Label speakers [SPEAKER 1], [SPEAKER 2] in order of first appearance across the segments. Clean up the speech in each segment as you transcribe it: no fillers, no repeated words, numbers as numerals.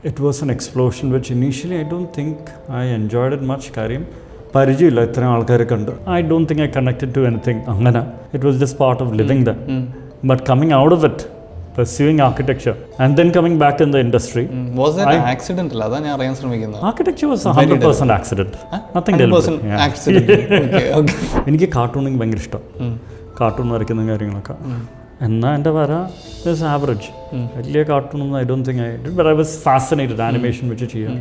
[SPEAKER 1] it was an explosion which initially I don't think I enjoyed it much. കാര്യം പരിചയമില്ല ഇത്രയും ആൾക്കാരെ കണ്ട്. I don't think I connected to anything അങ്ങനെ. It was just part of living there. But coming out of it, pursuing architecture and then coming back in the industry.
[SPEAKER 2] Was it an accident?
[SPEAKER 1] Architecture was 100% accident. Nothing
[SPEAKER 2] 100% accident. Okay.
[SPEAKER 1] എനിക്ക് കാർട്ടൂണിങ് ഭയങ്കര ഇഷ്ടം. Cartoon വരയ്ക്കുന്ന കാര്യങ്ങളൊക്കെ. എന്നാൽ എൻ്റെ വര is average. വലിയ കാർട്ടൂണൊന്നും I don't think I did, but I was fascinated. Animation വെച്ച് ചെയ്യാം.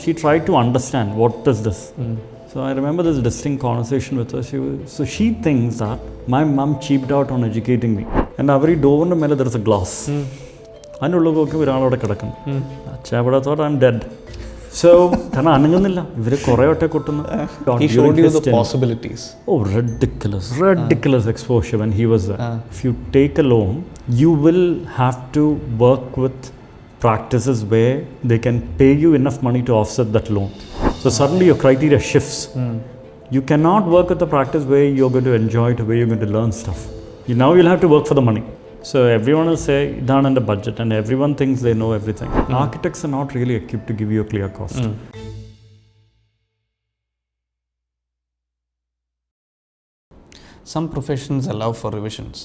[SPEAKER 1] She tried to understand what is this. So I remember this distinct conversation with her. So she thinks that my mom cheaped out on educating me. And every door in the middle there is a glass. And you look okay, we're all out of thought I'm dead. So,
[SPEAKER 2] he showed you the possibilities.
[SPEAKER 1] Oh, ridiculous exposure when he was there. If you take a loan, you will have to work with practices where they can pay you enough money to offset that loan. So suddenly your criteria shifts. You cannot work with a practice where you're going to enjoy it, where you're going to learn stuff. Now you'll have to work for the money. So everyone will say, done under budget, and everyone thinks they know everything. Architects are not really equipped to give you a clear cost.
[SPEAKER 2] Some professions allow for revisions,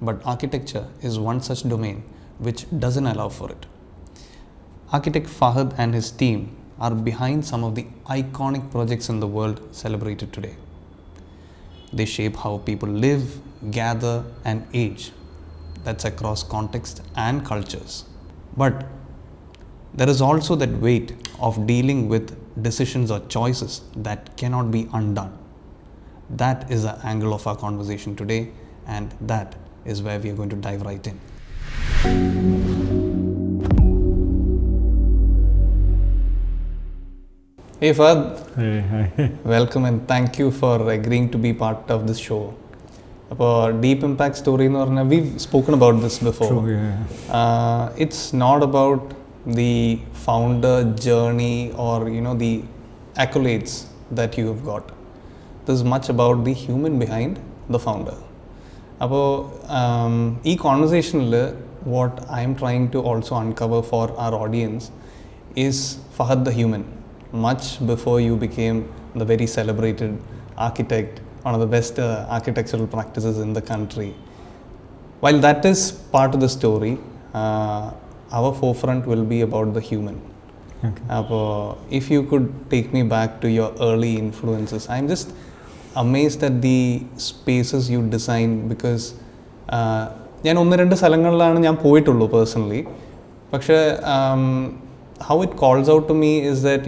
[SPEAKER 2] but architecture is one such domain which doesn't allow for it. Architect Fahed and his team are behind some of the iconic projects in the world celebrated today. They shape how people live, gather, and age. That's across context and cultures. But there is also that weight of dealing with decisions or choices that cannot be undone. That is the angle of our conversation today, and that is where we are going to dive right in. Hey Fahed.
[SPEAKER 1] Hey, hi.
[SPEAKER 2] Welcome and thank you for agreeing to be part of this show. Deep impact story, we've spoken about this before.
[SPEAKER 1] True, yeah.
[SPEAKER 2] It's not about the founder journey or the accolades that you have got. This is much about the human behind the founder. This conversation, what I am trying to also uncover for our audience is Fahed the human. Much before you became the very celebrated architect, one of the best architectural practices in the country. While that is part of the story, our forefront will be about the human. Okay. If you could take me back to your early influences, I'm just amazed at the spaces you designed, because ഞാൻ 1-2 സ്ഥലങ്ങളിലാണ് ഞാൻ പോയിട്ടുള്ളൂ personally. പക്ഷേ how it calls out to me is that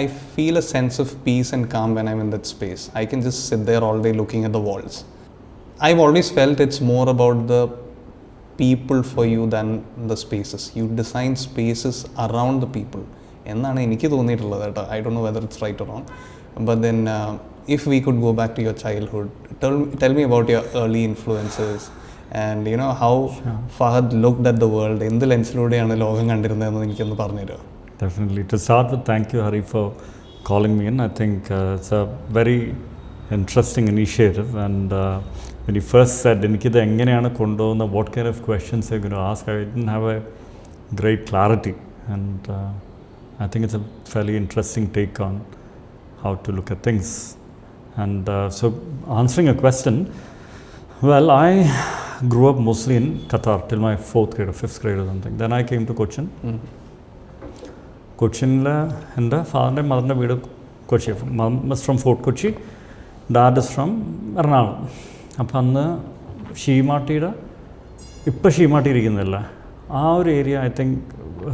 [SPEAKER 2] I feel a sense of peace and calm when I'm in that space. I can just sit there all day looking at the walls. I've always felt it's more about the people for you than the spaces. You design spaces around the people. എന്നാണ് എനിക്ക് തോന്നിയിട്ടുള്ളത് കേട്ടോ. I don't know whether it's right or wrong. But then if we could go back to your childhood, tell me about your early influences. And how Fahed looked at the world. എന്ത് ലെൻസിലൂടെയാണ് ലോകം കണ്ടിരുന്നതെന്ന് എനിക്കൊന്ന് പറഞ്ഞുതരുമോ?
[SPEAKER 1] Definitely. To start with, thank you, Hari, for calling me in. I think it's a very interesting initiative. And when you first said, what kind of questions you're going to ask, I didn't have a great clarity. And I think it's a fairly interesting take on how to look at things. And so answering a question, well, I grew up mostly in Qatar till my 4th grade or 5th grade or something. Then I came to Cochin. Cochinil എൻ്റെ ഫാദറിൻ്റെ മദറിൻ്റെ വീട് Kochi. Mom is from Fort Kochi, dad is from Ernakulam. അപ്പം അന്ന് ഷീമാട്ടിയുടെ ഇപ്പം ഷീമാട്ടി ഇരിക്കുന്നില്ല, ആ ഒരു area, I think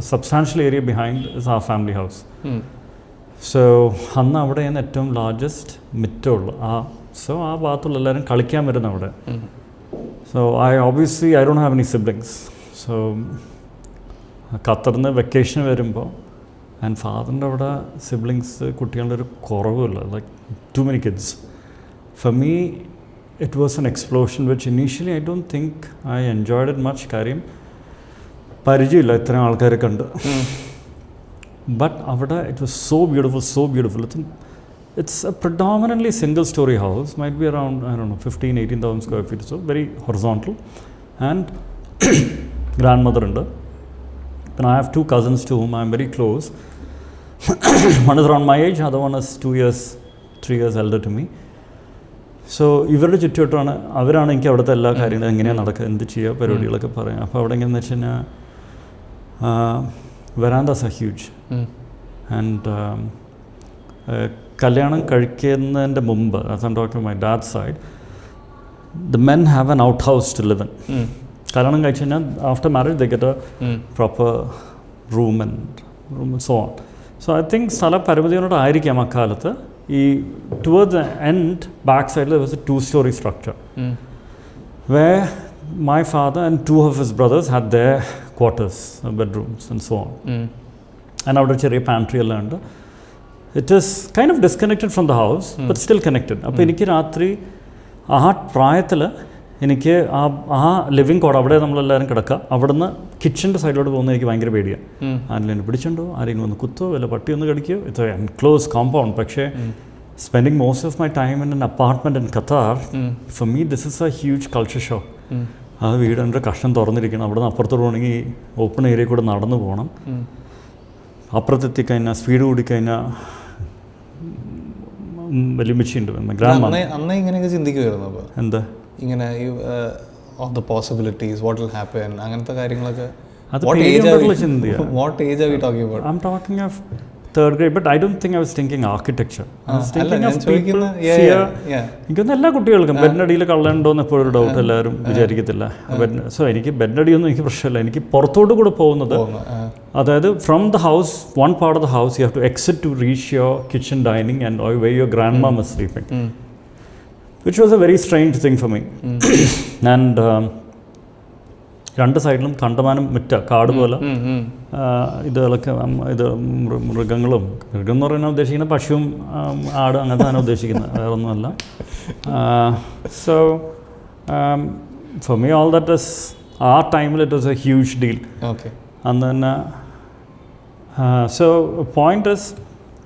[SPEAKER 1] substantial area behind is ആ ഫാമിലി ഹൗസ്. സോ അന്ന് അവിടെയാണ് ഏറ്റവും ലാർജസ്റ്റ് മിറ്റമുള്ളു. സോ ആ ഭാഗത്തുള്ള എല്ലാവരും കളിക്കാൻ വരുന്ന അവിടെ. So I don't have any siblings. So ഖത്തറിന്ന് വെക്കേഷൻ വരുമ്പോൾ ആൻഡ് ഫാദറിൻ്റെ അവിടെ സിബ്ലിങ്സ് കുട്ടികളുടെ ഒരു കുറവുമില്ല, like too many kids. For me it was an explosion which initially I don't think I enjoyed it much. കാര്യം പരിചയമില്ല ഇത്രയും ആൾക്കാരെ കണ്ട്. ബട്ട് അവിടെ it was so beautiful. It's a predominantly single story house, might be around 15,000-18,000 square feet, so very horizontal. And grandmother ഉണ്ട്, Then I have two cousins to whom I'm very close. One is around my age, other one is 3 years elder to me. So ഇവരുടെ ചുറ്റുവട്ടമാണ് അവരാണ് എനിക്ക് അവിടുത്തെ എല്ലാ കാര്യങ്ങളും എങ്ങനെയാണ് നടക്കുക, എന്ത് ചെയ്യുക, പരിപാടികളൊക്കെ പറയാം. അപ്പോൾ അവിടെ എങ്ങനെയെന്ന് വെച്ച് കഴിഞ്ഞാൽ verandas are huge. And കല്യാണം കഴിക്കുന്നതിൻ്റെ മുമ്പ്, as I'm talking my dad's side, the men have an outhouse to live in. കല്യാണം കഴിച്ച് കഴിഞ്ഞാൽ after marriage they get a proper room and so on. So I think സ്ഥല പരിമിതിയോട് ആയിരിക്കാം അക്കാലത്ത്. Towards the end, backside there was a 2-story structure where my father and 2 of his brothers had their quarters, bedrooms and so on. And out of a pantry land. It is kind of disconnected from the house, but still connected. അപ്പോൾ എനിക്ക് രാത്രി ആ പ്രായത്തിൽ എനിക്ക് ആ living code അവിടെ നമ്മളെല്ലാവരും കിടക്കുക, അവിടുന്ന് കിച്ചൻ്റെ സൈഡിലോട്ട് പോകുന്നത് എനിക്ക് ഭയങ്കര പേടിയാണ്. ആരെങ്കിലും പിടിച്ചുണ്ടോ, ആരെങ്കിലും ഒന്ന് കുത്തോ, വല്ല പട്ടി ഒന്ന് കടിക്കുകയോ. It's enclose compound. പക്ഷേ spending most of my time in an apartment in Qatar, for me this is a huge culture shock. ആ വീട് എൻ്റെ കഷ്ണം തുറന്നിരിക്കണം, അവിടെ നിന്ന് അപ്പുറത്തോട്ട് പോകണമെങ്കിൽ ഓപ്പൺ ഏരിയ കൂടെ നടന്നു പോകണം. അപ്പുറത്തെത്തിക്കഴിഞ്ഞാൽ സ്പീഡ് കൂടിക്കഴിഞ്ഞാൽ വലിയ മെച്ചിയുണ്ട്.
[SPEAKER 2] അന്ന് ഇങ്ങനെയൊക്കെ ചിന്തിക്കുമായിരുന്നു അപ്പോൾ
[SPEAKER 1] എന്താ ഇങ്ങനെ
[SPEAKER 2] of the possibilities, what will happen, അങ്ങനത്തെ കാര്യങ്ങളൊക്കെ.
[SPEAKER 1] What age are
[SPEAKER 2] we talking about?
[SPEAKER 1] I'm talking of 3rd grade, but I don't think I was thinking architecture. I was thinking of people fear. എനിക്കൊന്നും എല്ലാ കുട്ടികൾക്കും ബെഡിനടിയിൽ കള്ളണ്ടോന്ന് എപ്പോഴും doubt എല്ലാവരും വിചാരിക്കത്തില്ല. So എനിക്ക് ബെഡിനടിയൊന്നും എനിക്ക് പ്രശ്നമില്ല. എനിക്ക് പുറത്തോട്ട് കൂടെ പോകുന്നത്, അതായത് from the house, one part of the house you have to exit to reach your kitchen dining and where your grandma was sleeping, which was a very strange thing for me. And രണ്ട് സൈഡിലും കണ്ടമാനം മുറ്റ, കാട് പോലെ. ഇതൊക്കെ മൃഗങ്ങളും, മൃഗം എന്ന് പറയുന്നത് ഉദ്ദേശിക്കുന്നത് പശുവും ആട് അങ്ങനത്തെ ആണ് ഉദ്ദേശിക്കുന്നത്, വേറെ ഒന്നുമല്ല. So for me all that is, ആ ടൈമിൽ it was A huge deal. അന്ന് തന്നെ. സോ പോയിന്റ് ഇസ്,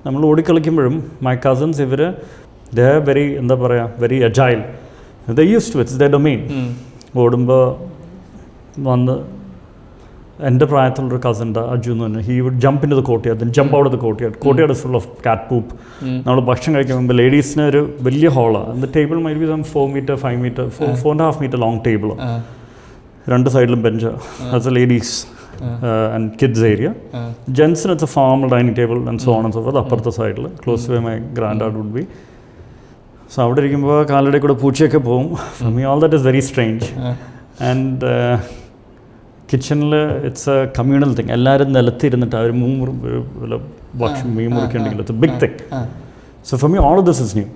[SPEAKER 1] നമ്മൾ ഓടിക്കളിക്കുമ്പോഴും മൈ കസിൻസ് ഇവർ ദേ ആർ വെരി, എന്താ പറയുക, very agile. They used to, it's the domain. ഓടുമ്പോൾ വന്ന് എൻ്റെ പ്രായത്തിലുള്ളൊരു കസിൻ്റെ അജു എന്ന് പറഞ്ഞാൽ, he would jump in to the courtyard, then jump out of the courtyard. Courtyard is full of cat poop. നമ്മൾ ഭക്ഷണം കഴിക്കാൻ മുമ്പ് ലേഡീസിന് ഒരു വലിയ ഹോളാണ്. The table may be 4 meter 5 meter 4.5 meter long table, രണ്ട് സൈഡിലും bench. As a ladies and kids area. ജെൻസിന് it's A formal dining table and so on and so forth. അപ്പുറത്തെ സൈഡിൽ close to my granddad would be. So അവിടെ ഇരിക്കുമ്പോൾ കാലിടെ കൂടെ പൂച്ചയൊക്കെ പോകും. For me all that is very strange. And കിച്ചണിൽ ഇറ്റ്സ് എ കമ്മ്യൂണൽ തിങ്. എല്ലാവരും നിലത്തിരുന്നിട്ട് അവർ മീൻ മുറിക്കുന്നുണ്ടെങ്കിൽ it's a big thing. So for me all of this is new.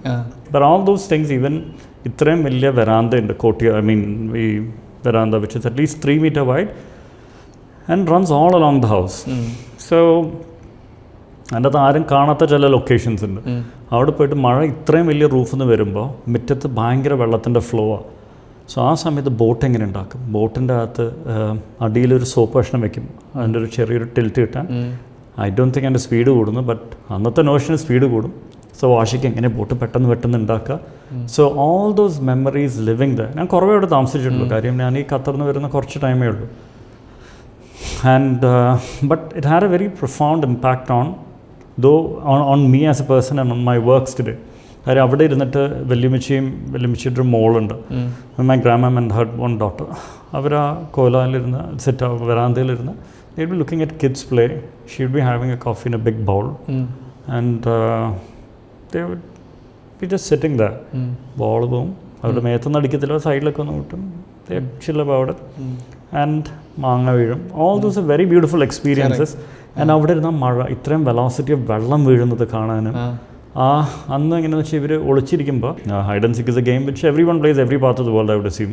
[SPEAKER 1] But all those things, even ഇത്രയും വലിയ വെറാന്ത ഉണ്ട്, ഈ veranda which is at least 3 meter wide and runs all along the house. So അതിൻ്റെ അകത്ത് ആരും കാണാത്ത ചില locations ഉണ്ട്. അവിടെ പോയിട്ട് മഴ ഇത്രയും വലിയ റൂഫിൽ നിന്ന് വരുമ്പോൾ മുറ്റത്ത് ഭയങ്കര വെള്ളത്തിൻ്റെ ഫ്ലോ ആണ്. സോ ആ സമയത്ത് ബോട്ട് എങ്ങനെ ഉണ്ടാക്കും? ബോട്ടിൻ്റെ അകത്ത് അടിയിലൊരു സോപ്പ് കഷ്ണം വെക്കും, അതിൻ്റെ ഒരു ചെറിയൊരു ടിൽറ്റ് കിട്ടാൻ. ഐ ഡോണ്ട് തിങ്ക് അതിൻ്റെ സ്പീഡ് കൂടുന്നു, ബട്ട് അന്നത്തെ നോഷന് സ്പീഡ് കൂടും. സോ വാഷിക്ക് എങ്ങനെ ബോട്ട് പെട്ടെന്ന് ഉണ്ടാക്കുക. So all those memories living the. ഞാൻ കുറവേ അവിടെ താമസിച്ചിട്ടുള്ളൂ, കാര്യം ഞാൻ ഈ ഖത്തറിൽ നിന്ന് വരുന്ന കുറച്ച് ടൈമേ ഉള്ളൂ. And but it had A very profound impact on me as a person and on my works today. കാര്യം അവിടെ ഇരുന്നിട്ട് വലിയമ്മച്ചിയുടെ ഒരു മോളുണ്ട്, my grandmom and her one daughter. അവർ ആ കോലാലിരുന്ന് വെറാന്തയിലിരുന്ന് they would be looking at kids play. She would be having a coffee in a big bowl, and they would be just sitting there. Ball പോവും, അവരുടെ മേത്തൊന്നും അടിക്കത്തില്ല, സൈഡിലൊക്കെ ഒന്ന് കിട്ടും. They chill about it, and മാങ്ങ വീഴും. All those are very beautiful experiences. And അവിടെ ഇരുന്ന മഴ, ഇത്രയും വെലോസിറ്റി ഓഫ് വെള്ളം വീഴുന്നത് കാണാനും. അന്ന് എങ്ങനെയാണെന്ന് വെച്ചാൽ ഇവർ ഒളിച്ചിരിക്കുമ്പോൾ, hide and seek is a game which everyone plays every part of the world I would assume.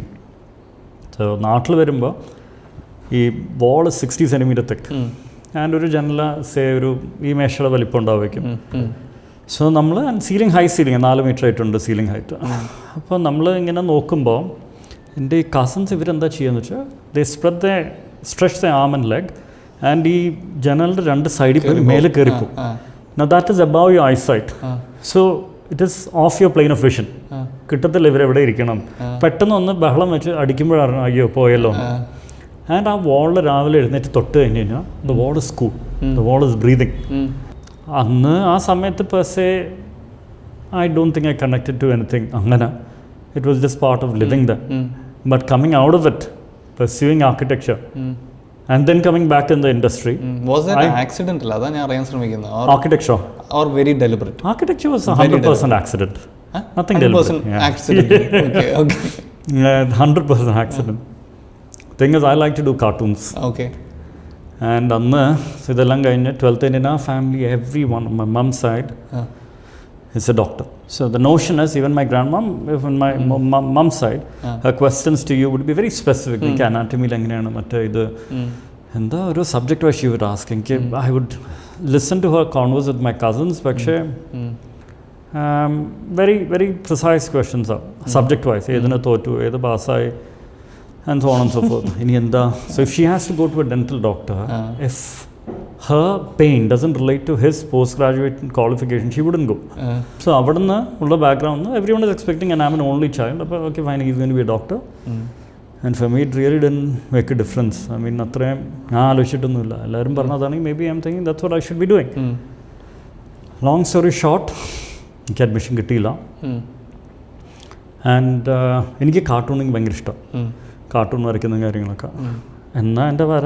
[SPEAKER 1] So നാട്ടിൽ വരുമ്പോൾ ഈ ബോൾ 60 centimeter thick ആൻഡ് ഒരു ജനല ഈ മേശയുടെ വലിപ്പം ഉണ്ടാവുമായിരിക്കും. സോ നമ്മൾ സീലിംഗ് 4 meter ആയിട്ടുണ്ട് സീലിംഗ് ഹൈറ്റ്. അപ്പോൾ നമ്മൾ ഇങ്ങനെ നോക്കുമ്പോൾ എൻ്റെ ഈ കസിൻസ് ഇവരെന്താ ചെയ്യുകയെന്ന് വെച്ചാൽ ദേ stretch their arm and leg, and ഈ ജനലിൻ്റെ 2 സൈഡിൽ പോയി മേലെ കയറിപ്പോവും. Now that is above your eyesight. So it is off your plane of vision. കിട്ടത്തില്ല ഇവരെവിടെ ഇരിക്കണം. പെട്ടെന്ന് ഒന്ന് ബഹളം വെച്ച് അടിക്കുമ്പോഴാണ് അയ്യോ പോയല്ലോ. ആൻഡ് ആ വാളിൽ രാവിലെ എഴുന്നേറ്റ് തൊട്ട് കഴിഞ്ഞ് കഴിഞ്ഞാൽ the wall is cool, the wall is breathing. അന്ന് ആ സമയത്ത് പെർസേ I don't think I connected to anything angana. It was just part of living there. But coming out of it, pursuing architecture, and then coming back in the industry.
[SPEAKER 2] Was it an accident?
[SPEAKER 1] Architecture.
[SPEAKER 2] Or very deliberate?
[SPEAKER 1] Architecture was a 100% accident.
[SPEAKER 2] Huh?
[SPEAKER 1] Nothing
[SPEAKER 2] 100%
[SPEAKER 1] deliberate. Yeah.
[SPEAKER 2] accident. Okay.
[SPEAKER 1] 100% accident. Thing is, I like to do cartoons.
[SPEAKER 2] Okay.
[SPEAKER 1] And anna, so idellam kayinju 12th in our family, everyone on my mom's side is a doctor. So the notion is, even my grandmom, even my mom's side, her questions to you would be very specific. Like anatomy language, matte idu enda oru subject wise she would ask. I would listen to her converse with my cousins, but very very precise questions are subject wise. Edana thotu, edu basai, and so on and so forth. So if she has to go to a dental doctor, if her pain doesn't relate to his postgraduate qualification, she wouldn't go. So avadana ulla background, everyone is expecting, and I'm an only child. Okay, fine, he's going to be a doctor. And for me, it really didn't make a difference. I mean, atrayam aalochittonnilla. Ellarum parnadani, maybe I'm thinking that's what I should be doing. Long story short, എനിക്ക് admission കിട്ടിയില്ല. And എനിക്ക് കാർട്ടൂണിങ് ഭയങ്കര ഇഷ്ടം, cartoon വരയ്ക്കുന്ന കാര്യങ്ങളൊക്കെ. എന്നാൽ എൻ്റെ വര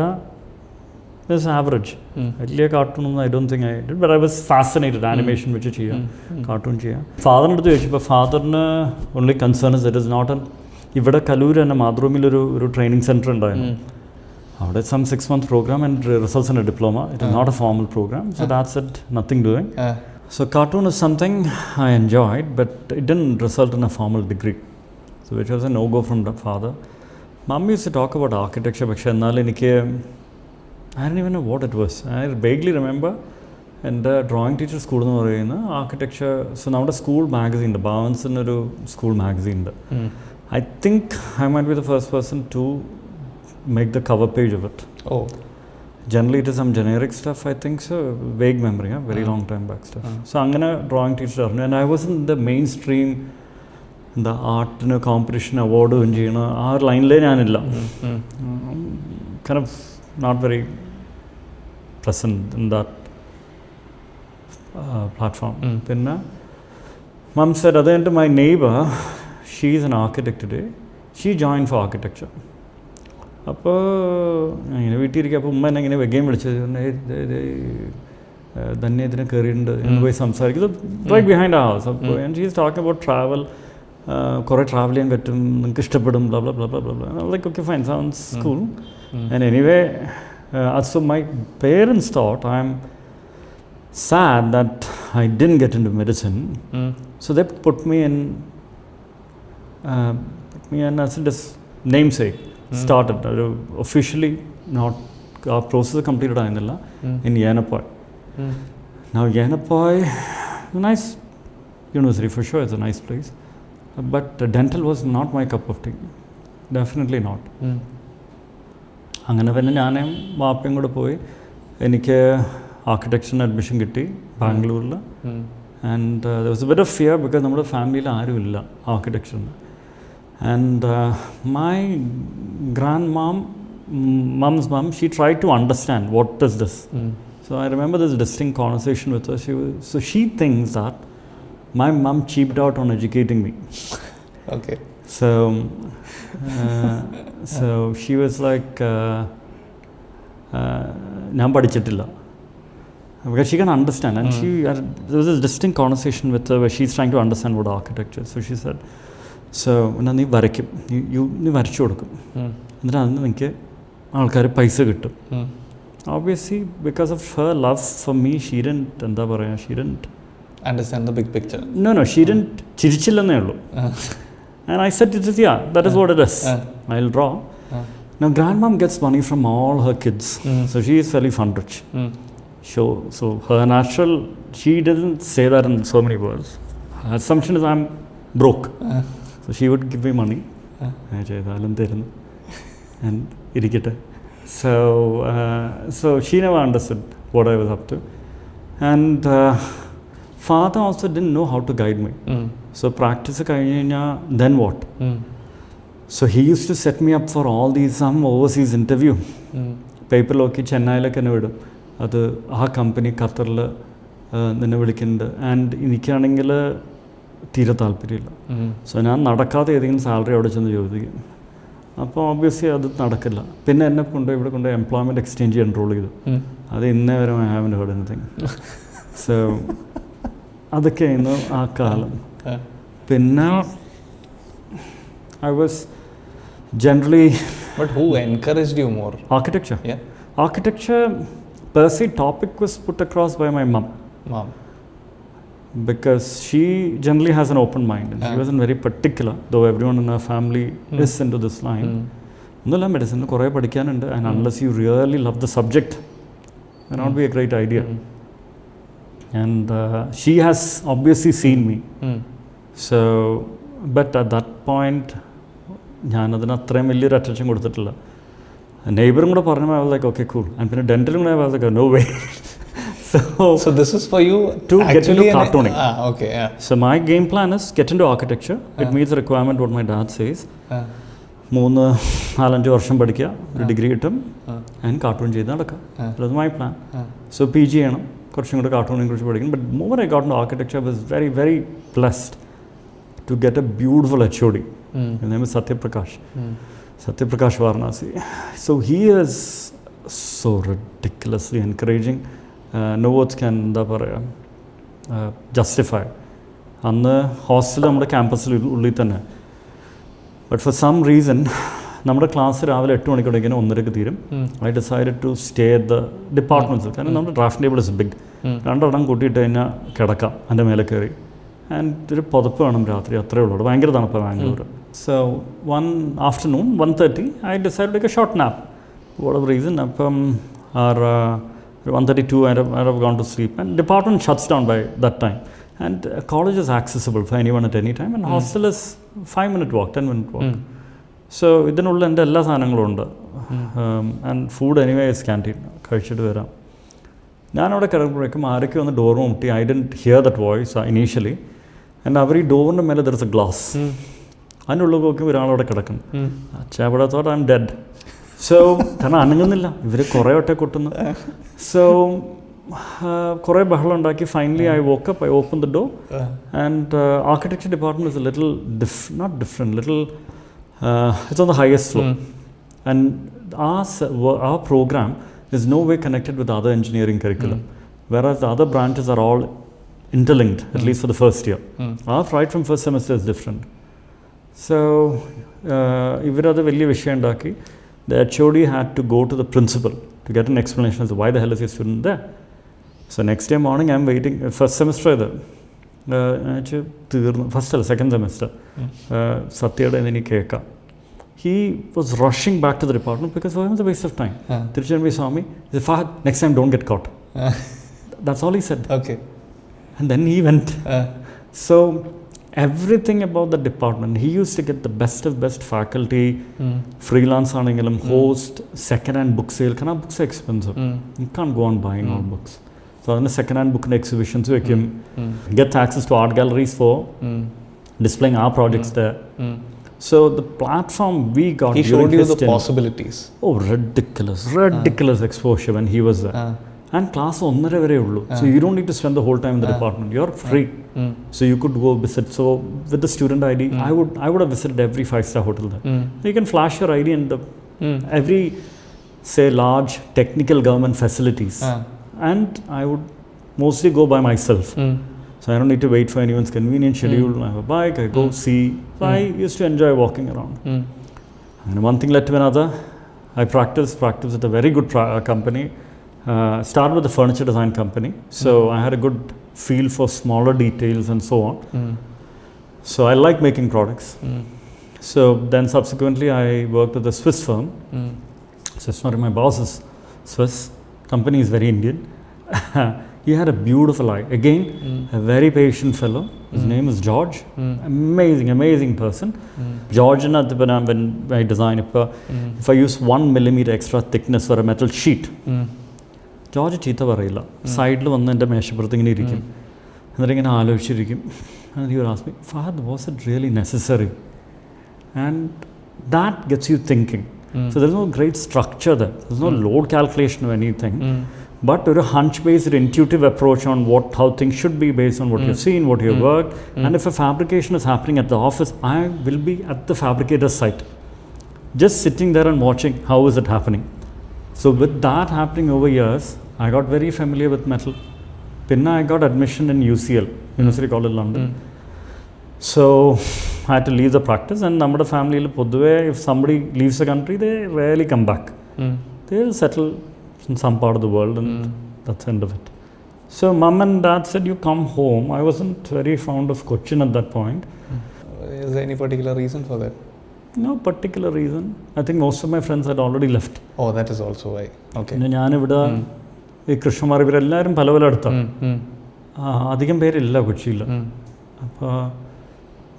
[SPEAKER 1] ഇറ്റ്സ് ആവറേജ്, വലിയ കാർട്ടൂണൊന്നും I don't think I did, but I was fascinated animation വെച്ച് ചെയ്യാം, കാർട്ടൂൺ ചെയ്യാം. ഫാദറിൻ്റെ അടുത്ത് ചോദിച്ചപ്പോൾ ഫാദറിന് only concern is it is not ഇവിടെ കലൂർ തന്നെ മാതൃഭൂമിയിലൊരു ട്രെയിനിങ് സെൻറ്റർ ഉണ്ടായിരുന്നു. അവിടെ some 6 month program and results in a diploma. It is not a formal program, so that's it, nothing doing. So cartoon is something I enjoyed, but it didn't result in a formal degree, so which was a no-go from the father. Mom used to talk about architecture, but I don't even know what it was. I vaguely remember, and the drawing teacher school architecture. So now the school magazine, the Bhavans in a school magazine. I think I might be the first person to make the cover page of it.
[SPEAKER 2] Oh.
[SPEAKER 1] Generally it is some generic stuff, I think so. Vague memory, very long time back stuff. So angana drawing teacher, and I was in the mainstream, the art competition award enjeyna aa line le njanilla. Kind of not very present in that platform. Then mom said, other than my neighbor, she is an architect today, she joined for architecture. അപ്പോൾ ഇങ്ങനെ വീട്ടിലിരിക്കുക. ഉമ്മ എന്നെ ഇങ്ങനെ വെഗയും വിളിച്ചത്, തന്നെ ഇതിനെ കയറിയിട്ടുണ്ട് എന്ന് പോയി സംസാരിക്കുന്നത് റൈറ്റ് ബിഹൈൻഡ് ആ ഹൗസ്. അപ്പോൾ and she is talking about travel, കുറേ ട്രാവൽ ചെയ്യാൻ പറ്റും, നിങ്ങൾക്ക് ഇഷ്ടപ്പെടും, blah blah blah blah blah. Like okay fine, sounds cool. And anyway so my parents thought I am sad that I didn't get into medicine. So they put me in as this namesake. Started officially, not our process completed in Yenapoy. Now Yenapoy, nice university for sure, it's a nice place, but dental was not my cup of tea, definitely not. അങ്ങനെ പിന്നെ ഞാനും വാപ്പയും കൂടെ പോയി. എനിക്ക് ആർക്കിടെക്ചറിന് admission കിട്ടി ബാംഗ്ലൂരിൽ. And there was a bit of fear because നമ്മുടെ ഫാമിലിയിൽ ആരും ഇല്ല ആർക്കിടെക്ചറിന്. And my mom's mom, she tried to understand what is this. So I remember this distinct conversation with her. So she thinks that my mom cheaped out on educating me.
[SPEAKER 2] Okay.
[SPEAKER 1] So she was like, ഞാൻ പഠിച്ചിട്ടില്ല, because she can understand. And there was this distinct conversation with her where she's trying to understand what architecture. So she said, so എന്നാൽ നീ വരയ്ക്കും, നീ വരച്ചു കൊടുക്കും, എന്നിട്ട് അതിന് എനിക്ക് ആൾക്കാർ പൈസ കിട്ടും. Obviously, because of her love for me, she didn't
[SPEAKER 2] understand the big picture.
[SPEAKER 1] No, she didn't ചിരിച്ചില്ലെന്നേ ഉള്ളൂ. And I said, that is what it is. I'll draw. Now grandmom gets money from all her kids, so she is fairly fund rich. So her natural, she doesn't say that in so many words. Her assumption is I'm broke. So she would give me money. And irikite. So she never understood what I was up to. And father also didn't know how to guide me. So practice kayinja, then what? So he used to set me up for all these some overseas interview. പേപ്പറിലൊക്കെ ചെന്നൈയിലൊക്കെ എന്നെ വിടും. അത് ആ company ഖത്തറിൽ നിന്നെ വിളിക്കുന്നുണ്ട്. And എനിക്കാണെങ്കിൽ തീരെ താല്പര്യമില്ല. സോ ഞാൻ നടക്കാതെ ഏതെങ്കിലും സാലറി അവിടെ ചെന്ന് ചോദിക്കും. അപ്പോൾ ഓബ്വിയസ്ലി അത് നടക്കില്ല. പിന്നെ എന്നെ ഇവിടെ കൊണ്ട് എംപ്ലോയ്മെൻറ്റ് എക്സ്ചേഞ്ച് കൺട്രോൾ ചെയ്തു. അത് ഇന്നേ വരെ I haven't heard anything. So അതൊക്കെയായിരുന്നു ആ കാലം. പിന്നെ I was generally...
[SPEAKER 2] But who encouraged you more?
[SPEAKER 1] Architecture.
[SPEAKER 2] Yeah.
[SPEAKER 1] Architecture, per se, topic was put across by my mum. Because she generally has an open mind. And she wasn't very particular, though everyone in her family is into this line. ഒന്നുമില്ല, medicine കുറേ പഠിക്കാനുണ്ട്. And unless you really love the subject, it may not be a great idea. And she has obviously seen me. So, but at that point, ഞാനതിന് അത്രയും വലിയൊരു attention കൊടുത്തിട്ടില്ല. നെയ്ബറും കൂടെ പറഞ്ഞപ്പോൾ I was like, okay, cool. And പിന്നെ ഡെൻറ്റലും കൂടെ I was like, no way.
[SPEAKER 2] So this is for you
[SPEAKER 1] to get into cartooning.
[SPEAKER 2] Okay, yeah.
[SPEAKER 1] So my game plan is get into architecture. It meets the requirement what my dad says. 3-4-5 വർഷം പഠിക്കുക, ഒരു degree കിട്ടും, and cartoon ചെയ്ത് നടക്കുക. That was my plan. So PG ചെയ്യണം, കുറച്ചും കൂടെ കാർട്ടൂണിനെ കുറിച്ച് പഠിക്കണം. But more I got into architecture, I was very, very blessed to get a beautiful HOD. His name is Satyaprakash Varanasi. So he is so ridiculously encouraging. No words can justify. അന്ന് hostel നമ്മുടെ ക്യാമ്പസിൽ ഉള്ളിൽ തന്നെ. But for some reason നമ്മുടെ class രാവിലെ 8 മണിക്കൂടെങ്കിലും 1:30 തീരും. I decided to stay at the departments. കാരണം നമ്മുടെ ഡ്രാഫ്റ്റ് ടേബിൾ ഇസ് ബിഗ്. 2 ഇടം കൂട്ടിയിട്ട് കഴിഞ്ഞാൽ കിടക്കാം എൻ്റെ മേലെ കയറി. ആൻഡ് ഒരു പുതപ്പ് വേണം രാത്രി, അത്രേ ഉള്ളൂ. ഭയങ്കര തണുപ്പാണ് Bangalore. So one afternoon, 1:30, I decided to take a short nap. Whatever reason, അപ്പം 1:32 I have gone to sleep. And department shuts down by that time. And college is accessible for anyone at any time. And hostel is 5-minute walk, 10-minute walk. So ഇതിനുള്ള എൻ്റെ എല്ലാ സാധനങ്ങളും ഉണ്ട്. And food anyway is canteen. കഴിച്ചിട്ട് വരാം. ഞാനവിടെ കിടക്കുമ്പോഴേക്കും ആരൊക്കെ വന്ന് ഡോർ മുട്ടി. I didn't hear that voice initially. And അവർ ഈ ഡോറിൻ്റെ മേലെ there is a glass. അതിൻ്റെ ഉള്ളിൽ നോക്കി ഒരാളവിടെ കിടക്കുന്നു. അവിടെ thought I M dead. So കാരണം അനങ്ങുന്നില്ല, ഇവർ കുറേ വട്ടം കൊട്ടുന്നു. സോ കുറേ ബഹളം ഉണ്ടാക്കി. Finally I woke up, I open the door, and architecture department is a little not different, little it's on the highest floor. And our program is no way connected with other engineering curriculum, whereas the other branches are all interlinked, at least for the first year. Our right from first semester is different. So ഇവരത് വലിയ വിഷയം ഉണ്ടാക്കി. The HOD had to go to the principal to get an explanation as to why the hell is your student there. So next day morning I'm waiting. First semester ഇത് തീർന്നു. First അല്ല, second semester. സത്യയുടെ എനിക്ക് കേൾക്കാം. He was rushing back to the department because it was a waste of time. Tiruchenvi saw me. He said, Fahed, next time don't get caught. That's all he said.
[SPEAKER 2] Okay.
[SPEAKER 1] And then he went. So everything about the department, he used to get the best of best faculty, freelance aanengilum, host, second hand book sale. Kana books are expensive. You can't go on buying all books. So then second hand book exhibitions vekum, get access to art galleries for displaying our projects there. So the platform we got,
[SPEAKER 2] he showed you the possibilities.
[SPEAKER 1] Oh, ridiculous exposure when he was there. And class 1:30 vare ullu. So you don't need to spend the whole time in the department. You're free. So you could go visit. So with the student ID, I would have visited every 5-star hotel there. You can flash your ID and every, say, large technical government facilities. And I would mostly go by myself. So I don't need to wait for anyone's convenient schedule. I have a bike, I go see. So I used to enjoy walking around. And one thing led to another. I practiced at a very good company. Started with a furniture design company. So I had a good feel for smaller details and so on. So I like making products. So then subsequently I worked with a Swiss firm. So it's not my boss is Swiss. Company is very Indian. He had a beautiful eye. Again, a very patient fellow. His name is George. Amazing person. George, when I design, if I use 1 millimeter extra thickness for a metal sheet, George ചീത്ത പറയില്ല. സൈഡിൽ വന്ന് എൻ്റെ മേശപ്പുറത്ത് ഇങ്ങനെ ഇരിക്കും. എന്നിട്ട് ഇങ്ങനെ ആലോചിച്ചിരിക്കും. And he would ask me, Fahad, was it really necessary? And that gets you thinking. So there's no great structure there. There's no load calculation or anything. But a hunch-based, intuitive approach on how things should be based on what you've seen, what you've worked. And if a fabrication is happening at the office, I will be at the fabricator's site, just sitting there and watching how is it happening. So with that happening over years, I got very familiar with metal. Then I got admission in UCL, University College London. So I had to leave the practice, and our family, if somebody leaves the country, they rarely come back. They'll settle in some part of the world, and that's the end of it. So mum and dad said, you come home. I wasn't very fond of Cochin at that point.
[SPEAKER 2] Is there any particular reason for that?
[SPEAKER 1] No particular reason. I think most of my friends had already left.
[SPEAKER 2] Oh, that is also why. Okay.
[SPEAKER 1] ഞാനിവിടെ ഈ കൃഷ്ണമാർ ഇവരെല്ലാവരും പല പല അടുത്താണ്. അധികം പേരില്ല കൊച്ചിയിൽ. അപ്പോൾ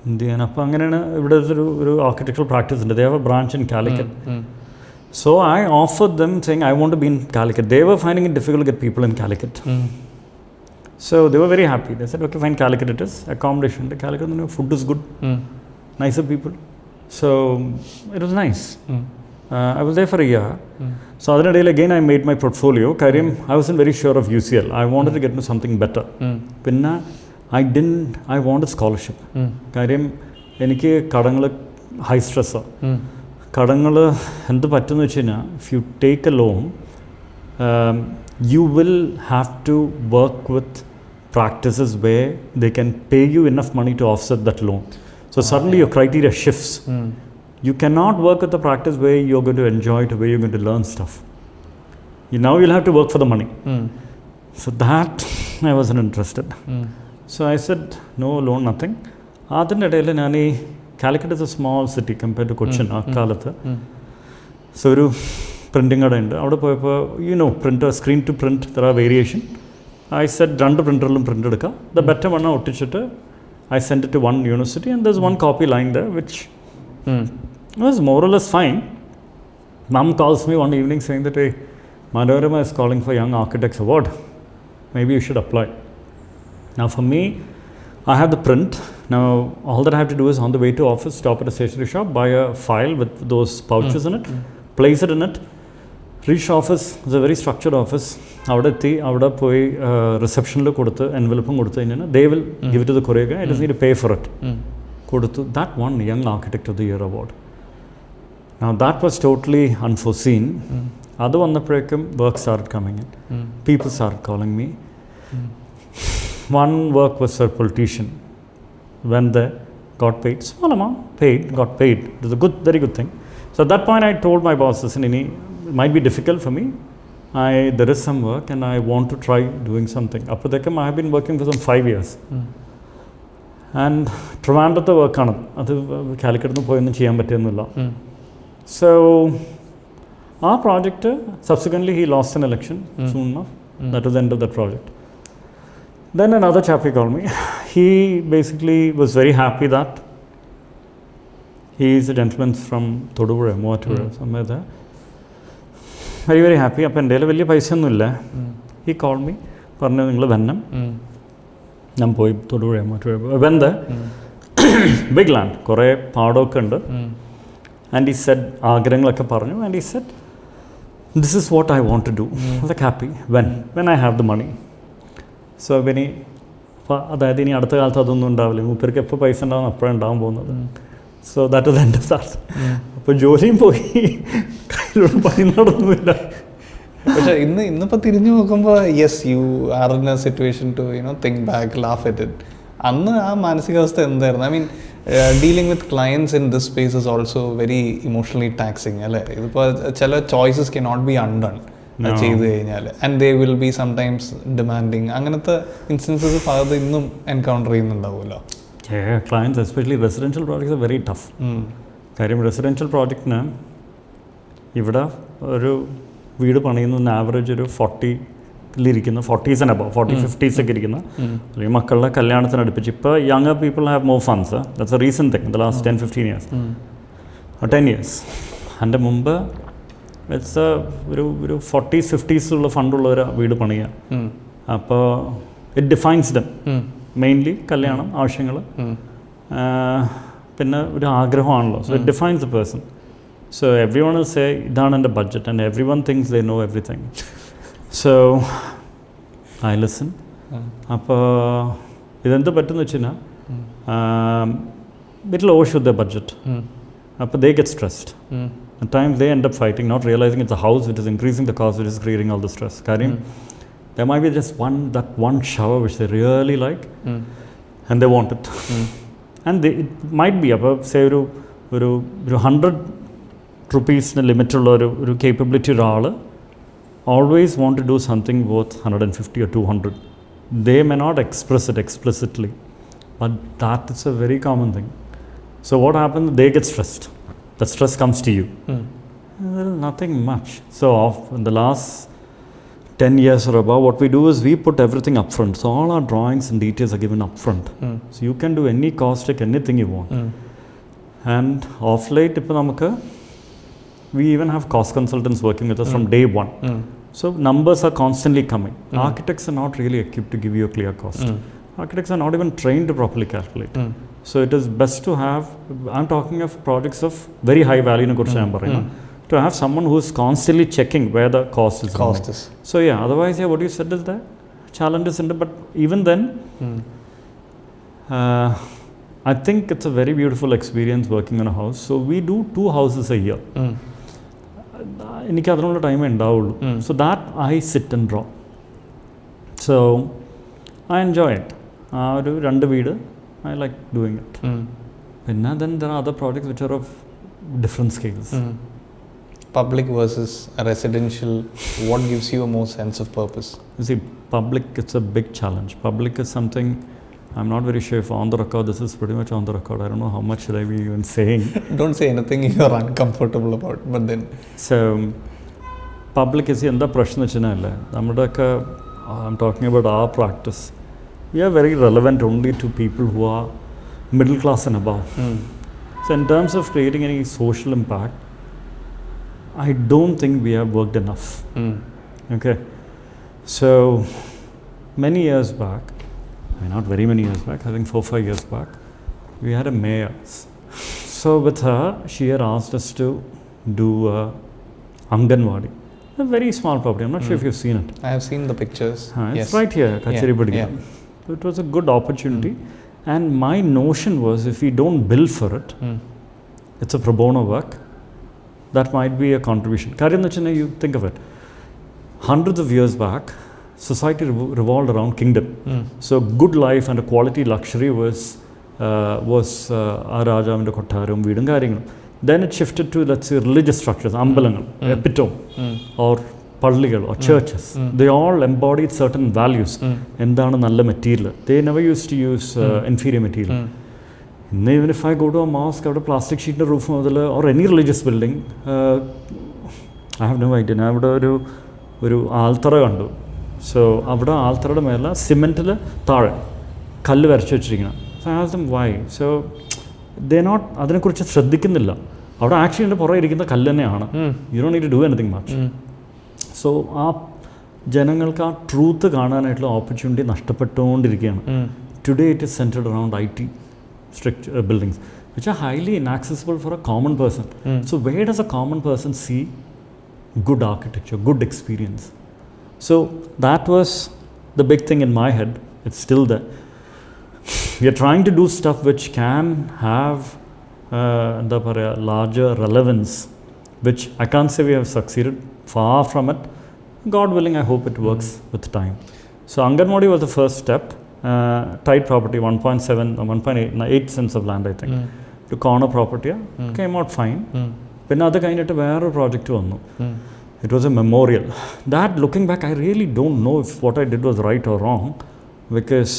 [SPEAKER 1] എന്ത് ചെയ്യാൻ? അപ്പോൾ അങ്ങനെയാണ് ഇവിടെ ഒരു ആർക്കിടെക്ചറൽ പ്രാക്ടീസ് ഉണ്ട്. They have a branch in Calicut. So I offered them saying I want to be in Calicut. They were finding it difficult to get people in Calicut. So they were very happy. They said, okay, fine, Calicut it is. Accommodation. The Calicut, food is good. Nicer people. So it was nice. I was there for a year. So other day again I made my portfolio. Karim, I wasn't very sure of UCL. I wanted to get into something better. Pinna, I wanted scholarship. Karim, എനിക്ക് കടങ്ങൾ high സ്ട്രെസ്സാണ്. കടങ്ങൾ എന്ത് പറ്റുമെന്ന് വെച്ച് കഴിഞ്ഞാൽ, if you take a loan, you will have to work with practices where they can pay you enough money to offset that loan. So suddenly your criteria shifts. You cannot work with a practice where you're going to enjoy it, where you're going to learn stuff. Now you'll have to work for the money. So that I wasn't interested. So I said, no loan, nothing. അതിൻ്റെ ഇടയിൽ ഞാൻ ഈ Calicut is a small city compared to Cochin ആ കാലത്ത്. So ഒരു printing കടയുണ്ട്. അവിടെ പോയപ്പോൾ printer, screen to print, there are variation. I said 2 പ്രിൻ്ററിലും പ്രിൻ്റ് എടുക്കുക. ദ ബെറ്റർ വൺ ഒട്ടിച്ചിട്ട് I sent it to one university, and there's one copy lying there, which was more or less fine. Mom calls me one evening saying that, hey, Manorama is calling for Young Architects Award. Maybe you should apply. Now for me, I have the print. Now all that I have to do is on the way to office, stop at a stationery shop, buy a file with those pouches in it, place it in it, reach office. It's a very structured office. അവിടെ പോയി റിസപ്ഷനിൽ കൊടുത്ത് എൻവലപ്പും കൊടുത്തു കഴിഞ്ഞാൽ they will give it to the courier guy. I just need to pay for it. കൊടുത്തു. That won Young Architect of the Year award. Now that was totally unforeseen. അത് വന്നപ്പോഴേക്കും work started coming in. People started calling me. One work was for a politician. Went there, got paid, small amount, got paid. It was a very good thing. So at that point I told my boss, listen, it might be difficult for me. There is some work and I want to try doing something. Appadekam I have been working for some 5 years. And Trivandrathe work ആണ്. അത് കാലിക്കറ്റ് പോയൊന്നും ചെയ്യാൻ പറ്റിയൊന്നുമില്ല. So our project, subsequently he lost an election soon enough. That was the end of that project. Then another chap called me. He basically was very happy that he is a gentleman from Thodupuzha, Moattura, somewhere there. Very, very happy. അപ്പോൾ എൻ്റെ കയ്യിൽ വലിയ പൈസ ഒന്നുമില്ല. He called me. പറഞ്ഞു നിങ്ങൾ വരണം. ഞാൻ പോയി Thodupuzha Moattura. Went there. Big land. കുറേ പാടമൊക്കെ ഉണ്ട്. And he said, ആഗ്രഹങ്ങളൊക്കെ പറഞ്ഞു. And he said, this is what I want to do. I was like happy. When I have the money. So അതായത് ഇനി അടുത്ത കാലത്ത് അതൊന്നും ഉണ്ടാവില്ല. മൂപ്പർക്ക് എപ്പോൾ പൈസ ഉണ്ടാവും അപ്പോഴാണ് ഉണ്ടാകാൻ പോകുന്നത്. So that was the end of that. അപ്പോൾ ജോലിയും പോയി, കയ്യിലുള്ള പണി നടന്നുമില്ല.
[SPEAKER 2] പക്ഷേ ഇന്നിപ്പോൾ തിരിഞ്ഞു നോക്കുമ്പോൾ yes you are in a situation to think back, laugh at it. അന്ന് ആ മാനസികാവസ്ഥ എന്തായിരുന്നു? I mean dealing with clients in this space is also very emotionally taxing അല്ലേ? ഇതിപ്പോൾ ചില choices can not be undone ചെയ്ത് കഴിഞ്ഞാൽ, and they will be sometimes demanding. അങ്ങനത്തെ ഇൻസ്റ്റൻസസ് ഫഹദ് ഇന്നും എൻകൗണ്ടർ ചെയ്യുന്നുണ്ടാവുമല്ലോ.
[SPEAKER 1] Clients especially residential projects are very tough. കാര്യം residential പ്രോജക്റ്റിന് ഇവിടെ ഒരു വീട് പണിയുന്ന ആവറേജ് ഒരു 40-ലിരിക്കുന്ന 40s and above, 40-50s ഒക്കെ ഇരിക്കുന്ന, അല്ലെങ്കിൽ മക്കളുടെ കല്യാണത്തിന് അടുപ്പിച്ച്. ഇപ്പോൾ younger people have more funds. That's A recent thing the last 10-15 years, 10 years. അതിൻ്റെ മുമ്പ് ഇറ്റ്സ് ഒരു 40s-50s ഉള്ള ഫണ്ടുള്ളവർ വീട് പണിയുക. അപ്പോൾ ഇറ്റ് ഡിഫൈൻസ് ദം മെയിൻലി കല്യാണം ആവശ്യങ്ങൾ. പിന്നെ ഒരു ആഗ്രഹമാണല്ലോ. So it defines the person. So everyone will say ഇതാണ് എൻ്റെ budget and everyone thinks they know everything. So I listen. അപ്പോൾ ഇതെന്ത് പറ്റുമെന്ന് വെച്ച് കഴിഞ്ഞാൽ it will overshoot their budget. But they get stressed. At times they end up fighting, not realizing it's a house which is increasing the cost, which is creating all the stress. Karim, there might be just one shower which they really like, and they want it. And it might be about, say, ഒരു 100 rupees limit ഉള്ള ഒരു capability ഒരാൾ always want to do something worth 150 or 200. They may not express it explicitly, but that is a very common thing. So what happens? They get stressed. The stress comes to you. There is nothing much. So in the last 10 years or above, what we do is we put everything up front. So all our drawings and details are given up front. So you can do any caustic, anything you want. And off late, we even have cost consultants working with us from day one. So numbers are constantly coming. Architects are not really equipped to give you a clear cost. Architects are not even trained to properly calculate. So it is best to have, I'm talking of projects of very high value, to have someone who is constantly checking where the cost is. So yeah, otherwise, what you said is that challenges, but even then, I think it's a very beautiful experience working on a house. So we do 2 houses a year. എനിക്ക് അതിനുള്ള ടൈമേ ഉണ്ടാവുള്ളൂ. So that I sit and draw. So I enjoy it. ഒരു 2 വീട്, I like doing it. And then there are other projects which are of different scales.
[SPEAKER 2] Public versus residential, what gives you a more sense of purpose?
[SPEAKER 1] You see, public, it's a big challenge. Public is something, I'm not very sure if on the record, this is pretty much on the record. I don't know how much should I be even saying.
[SPEAKER 2] Don't say anything you're uncomfortable about, but then.
[SPEAKER 1] So, public is in the prashna. I'm talking about our practice. We are very relevant only to people who are middle class and above. So in terms of creating any social impact, I don't think we have worked enough. Okay. So many years back, not very many years back, I think 4-5 years back, we had a mayor. So with her, she had asked us to do Undone. A very small property. I'm not sure if you've seen it.
[SPEAKER 2] I have seen the pictures.
[SPEAKER 1] It's right here, Kacheri. So it was a good opportunity. And my notion was, if we don't bill for it, it's a pro bono work, that might be a contribution. Karyam, you think of it. Hundreds of years back, society revolved around kingdom. So good life and a quality luxury was Raja and Kottarum, Vidam Karyam. Then it shifted to, let's say, religious structures, ambalangal, epitome, or palligal, or churches. They all embodied certain values. Endana nalla material. They never used to use inferior material. Even if I go to a mosque, I have a plastic sheet in the roof or any religious building, I have no idea. I have a altara kandu. So, avada altara mela cement la thara kallu varachu vechirikana. So I asked them why. So they're not അതിനെക്കുറിച്ച് ശ്രദ്ധിക്കുന്നില്ല. അവിടെ actually എൻ്റെ പുറകെ ഇരിക്കുന്ന കല്ല് തന്നെയാണ്. You don't need to do anything much. So ആ ജനങ്ങൾക്ക് ആ ട്രൂത്ത് കാണാനായിട്ടുള്ള ഓപ്പർച്യൂണിറ്റി നഷ്ടപ്പെട്ടുകൊണ്ടിരിക്കുകയാണ്. Today it is centred around IT structure buildings which are highly inaccessible for a common person. So where does a common person see good architecture, good experience? So that was the big thing in my head. It's still there. We are trying to do stuff which can have larger relevance, which I can't say we have succeeded, far from it. God willing, I hope it works with time. So Anganwadi was the first step. Tight property, 1.8 cents of land, I think. To corner property, came out fine. Then other kind of a project. It was a memorial. That, looking back, I really don't know if what I did was right or wrong, because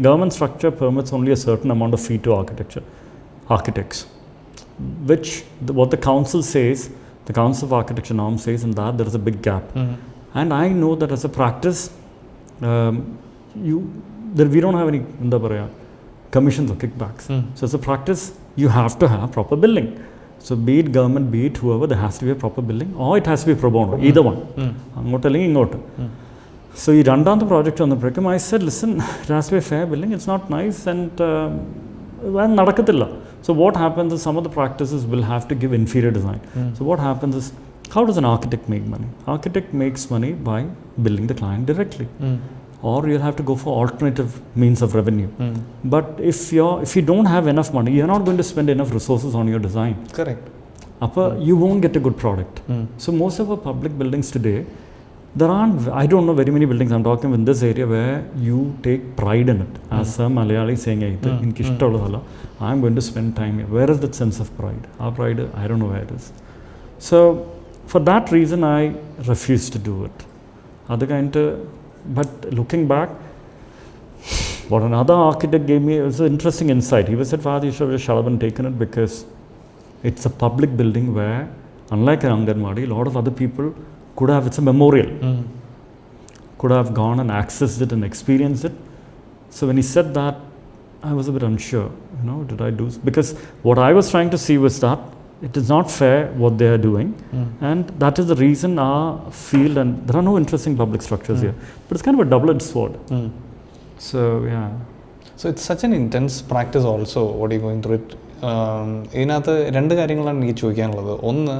[SPEAKER 1] government structure permits only a certain amount of fee to architects, which what the council says, the Council of Architecture norm says, in that there is a big gap. And I know that as a practice, we don't have any commissions or kickbacks. So as a practice, you have to have proper billing. So be it government, be it whoever, there has to be a proper billing, or it has to be pro bono, either one. So you run down the project on the project. I said, listen, it has to be a fair billing. It's not nice, and നടക്കത്തില്ല. So what happens is some of the practices will have to give inferior design. So what happens is, how does an architect make money? Architect makes money by billing the client directly. Or you'll have to go for alternative means of revenue. But if you don't have enough money, you're not going to spend enough resources on your design.
[SPEAKER 2] Correct.
[SPEAKER 1] You won't get a good product. So most of our public buildings today, I don't know very many buildings, I'm talking in this area, where you take pride in it. As a Malayali saying, I'm going to spend time here. Where is that sense of pride? Our pride, I don't know where it is. So for that reason, I refused to do it. But looking back, what another architect gave me was an interesting insight. He said, Fahed, you should have taken it, because it's a public building where, unlike an Anganwadi, a lot of other people could have, it's a memorial, could have gone and accessed it and experienced it. So when he said that, I was a bit unsure, did I do? Because what I was trying to see was that it is not fair what they are doing, and that is the reason our field, and there are no interesting public structures here, but it's kind of a double-edged sword. So yeah.
[SPEAKER 2] So it's such an intense practice also, what are you going through it. ഇതിനകത്ത് രണ്ട് കാര്യങ്ങളാണ് എനിക്ക് ചോദിക്കാനുള്ളത്. ഒന്ന്,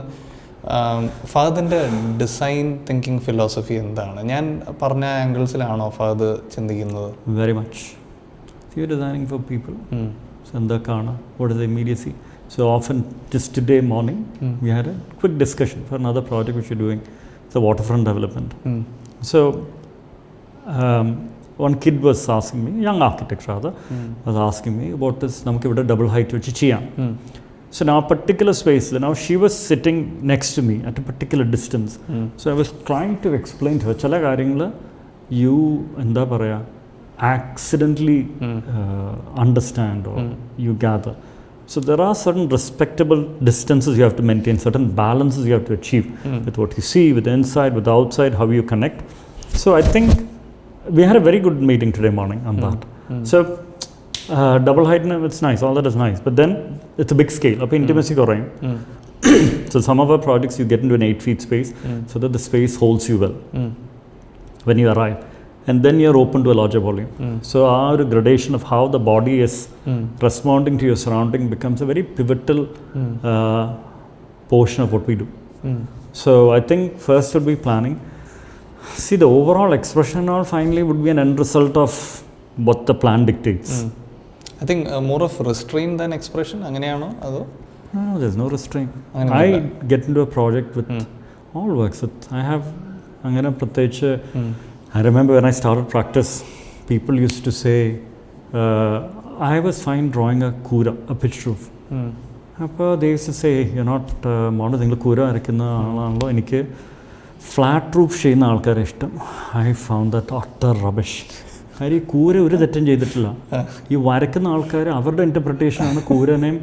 [SPEAKER 2] ഫഹദിൻ്റെ design thinking philosophy എന്താണ്? ഞാൻ പറഞ്ഞ ആംഗിൾസിലാണോ ഫഹദ് ചിന്തിക്കുന്നത്?
[SPEAKER 1] Very much. You're designing for people. So എന്തൊക്കെയാണ്, what is the immediacy? So often, just today morning, we had a quick discussion for another project which we're doing. It's a waterfront development. So one kid was asking me, young architect rather, was asking me about this, namukku ivide double height vechi cheyam. So now a particular space, now she was sitting next to me at a particular distance. So I was trying to explain to her, chala karyangala you endha paraya accidentally understand or you gather. So there are certain respectable distances you have to maintain, certain balances you have to achieve with what you see, with the inside, with the outside, how you connect. So I think we had a very good meeting today morning on that. So double height, it's nice, all that is nice, but then it's a big scale, up intimacy korayum. So some of our projects you get into an 8 feet space so that the space holds you well when you arrive. And then you're open to a larger volume. So our gradation of how the body is responding to your surrounding becomes a very pivotal portion of what we do. So I think first would be planning. See, the overall expression all finally would be an end result of what the plan dictates.
[SPEAKER 2] I think more of restraint than expression. അങ്ങനെയാണോ അതോ?
[SPEAKER 1] No, there's no restraint. I get into a project with all works. I have അങ്ങനെ പ്രത്യേകിച്ച്. I remember when I started practice, people used to say, I was fine drawing a kura, a pitched roof. They used to say, you're not, modern thing, kura, flat roof ചെയ്യുന്ന ആൾക്കാരെ ഇഷ്ടം. I found that utter rubbish. കാര്യം ഈ കൂര ഒരു തെറ്റും ചെയ്തിട്ടില്ല. ഈ വരയ്ക്കുന്ന ആൾക്കാർ അവരുടെ ഇൻ്റർപ്രിട്ടേഷനാണ് കൂരനെയും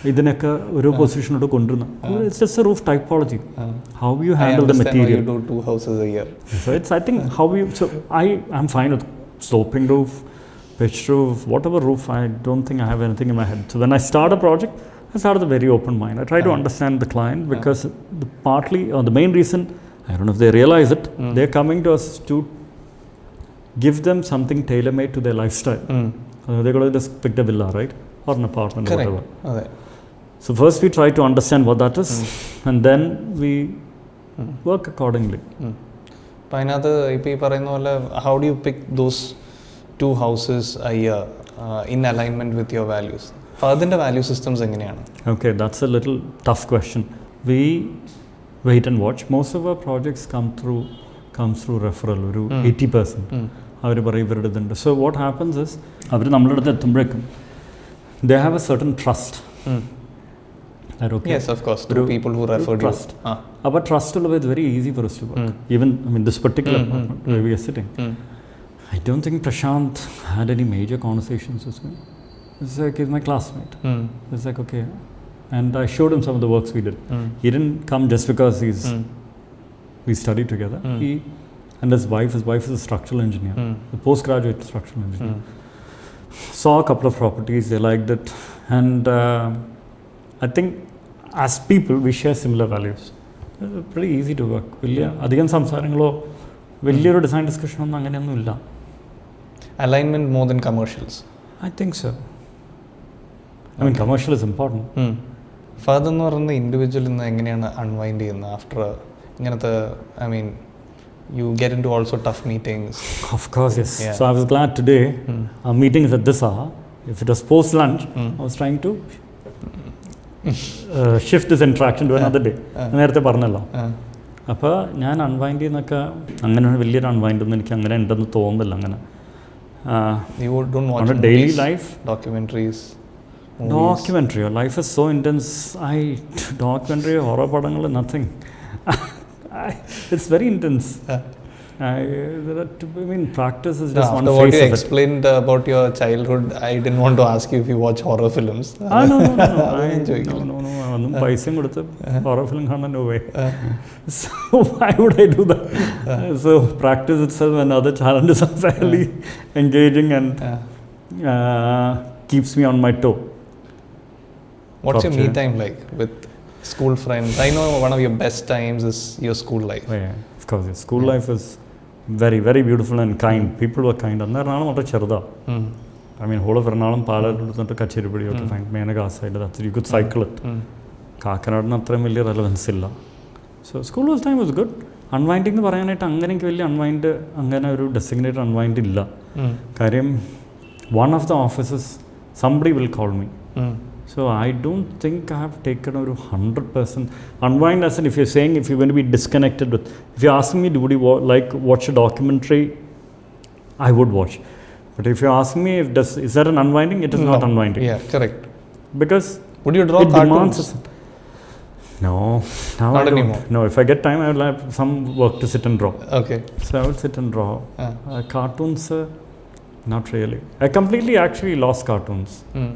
[SPEAKER 1] ഇതിനൊക്കെ ഒരു പൊസിഷനോട് കൊണ്ടുവരുന്നത്. It's just a roof typology. How you handle the material.
[SPEAKER 2] I understand why you do 2 houses a year.
[SPEAKER 1] So it's, I think, how you, so I'm fine with sloping roof, pitched roof, whatever roof. I don't think I have anything in my head. So when I start a project, I start with a very open mind. I try to understand the client, because partly, or the main reason, I don't know if they realize it, they're coming to us to give them something tailor-made to their lifestyle. They're going to just pick a villa, right? Or an apartment, or whatever.
[SPEAKER 2] Okay.
[SPEAKER 1] So first we try to understand what that is, and then we work accordingly.
[SPEAKER 2] അപ്പോൾ അതിനകത്ത് ഇപ്പോൾ ഈ പറയുന്ന പോലെ how do you pick those 2 houses a year in alignment with your values? ഫഹദിൻ്റെ value systems എങ്ങനെയാണ്?
[SPEAKER 1] Okay, that's a little tough question. We wait and watch. Most of our projects comes through referral, ഒരു 80%. അവർ പറയും ഇവരുടെ ഇതുണ്ട്. So what happens is, അവർ നമ്മളുടെ അടുത്ത് എത്തുമ്പോഴേക്കും they have a certain trust. That okay?
[SPEAKER 2] Yes, of course. Through people who referred you.
[SPEAKER 1] Trust. But trust will be very easy for us to work. Even, I mean, this particular apartment where we are sitting, I don't think Prashant had any major conversations with me. It's like he's my classmate. It's like, okay. And I showed him some of the works we did. He didn't come just because we studied together. He and his wife is a structural engineer, a postgraduate structural engineer. Saw a couple of properties, they liked it, and I think as people we share similar values. Pretty easy to work. അധികം സംസാരങ്ങളോ വലിയൊരു design discussion ഒന്നും അങ്ങനെയൊന്നും ഇല്ല.
[SPEAKER 2] Alignment more than commercials.
[SPEAKER 1] I think so. I mean, commercial is important.
[SPEAKER 2] Fahad എന്ന് പറയുന്ന individual ഇന്ന് എങ്ങനെയാണ് unwind ചെയ്യുന്നത് ആഫ്റ്റർ ഇങ്ങനത്തെ, I mean you get into also tough meetings?
[SPEAKER 1] Of course, yes.
[SPEAKER 2] Yeah.
[SPEAKER 1] So I was glad today, our meeting is at this hour. If it was post-lunch, I was trying to shift this interaction to another day. നേരത്തെ പറഞ്ഞല്ലോ. അപ്പോൾ ഞാൻ unwind ചെയ്യുന്നൊക്കെ അങ്ങനെ വലിയൊരു unwind ഒന്നും എനിക്ക് അങ്ങനെ ഉണ്ടെന്ന് തോന്നുന്നില്ല. അങ്ങനെ
[SPEAKER 2] You don't watch
[SPEAKER 1] daily life
[SPEAKER 2] documentaries?
[SPEAKER 1] Documentary, your life is so intense. Documentary, horror padangala, nothing. It's very intense. I mean, practice is just one
[SPEAKER 2] after
[SPEAKER 1] phase
[SPEAKER 2] what you
[SPEAKER 1] of
[SPEAKER 2] explained about your childhood, I didn't want to ask you if you watch horror films.
[SPEAKER 1] No. I'm pricing കൊടുത്ത് horror film കാണാൻ no way. So why would I do that? So practice itself and other challenges are fairly engaging and keeps me on my toe.
[SPEAKER 2] What's your me time like with school friends? I know one of your best times is your school life.
[SPEAKER 1] Oh, yeah, of course. Yeah. School life is very, very beautiful and kind. People were kind. And Ernakulam വളരെ ചെറുതാ. I mean, whole of Ernakulam, Paalakkad, Kachiripudi, you have to find Menaka side. That's it. You could cycle it. Kakanadinu അത്രയും വലിയ relevance ഇല്ല. So school time was good. Unwinding എന്ന് പറയാനായിട്ട് അങ്ങനെ എനിക്ക് വലിയ അൺവൈൻഡ് അങ്ങനെ ഒരു ഡെസിഗ്നേറ്റഡ് അൺവൈൻഡ് ഇല്ല. കാര്യം one of the offices, somebody will call me. So I don't think I have taken a 100% unwind, as in if you're saying if you're going to be disconnected with, if you're asking me would you watch a documentary, I would watch. But if you're asking me is that an unwinding, it is not unwinding.
[SPEAKER 2] Yeah, correct.
[SPEAKER 1] Because
[SPEAKER 2] would you draw cartoons?
[SPEAKER 1] No, now
[SPEAKER 2] not
[SPEAKER 1] I don't.
[SPEAKER 2] Anymore.
[SPEAKER 1] No, if I get time I will have some work to sit and draw.
[SPEAKER 2] Okay.
[SPEAKER 1] So I will sit and draw. Cartoons, not really. I completely actually lost cartoons.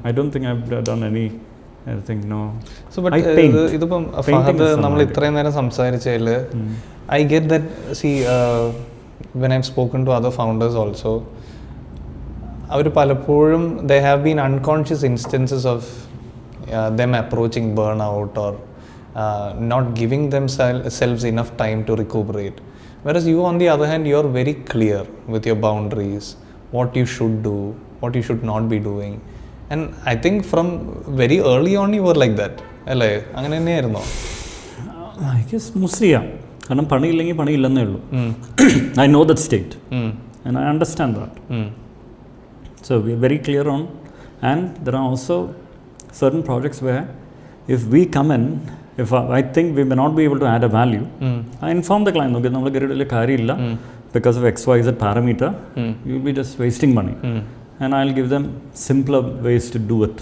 [SPEAKER 1] I don't think I've done anything, no.
[SPEAKER 2] So but
[SPEAKER 1] I paint.
[SPEAKER 2] ഇതിപ്പം ഫഹദ് നമ്മൾ ഇത്രയും നേരം സംസാരിച്ചതിൽ I get that, see, when I've spoken to other founders also, അവർ പലപ്പോഴും they have been unconscious instances of them approaching burnout or not giving themselves enough time to recuperate. Whereas you, on the other hand, you're very clear with your boundaries, what you should do, what you should not be doing. And I think from very early on you were like that. അല്ലേ, അങ്ങനെ തന്നെയായിരുന്നോ?
[SPEAKER 1] I guess mostly, yeah. കാരണം പണിയില്ലെങ്കിൽ പണിയില്ലെന്നേ ഉള്ളൂ. I know that state and I understand that. So we are very clear on, and there are also certain projects where if we come in, if I think we may not be able to add a value, I inform the client, okay, നമ്മൾ കയറിയില്ല കാര്യമില്ല because of XYZ parameter, you will be just wasting money. And I'll give them simpler ways to do it.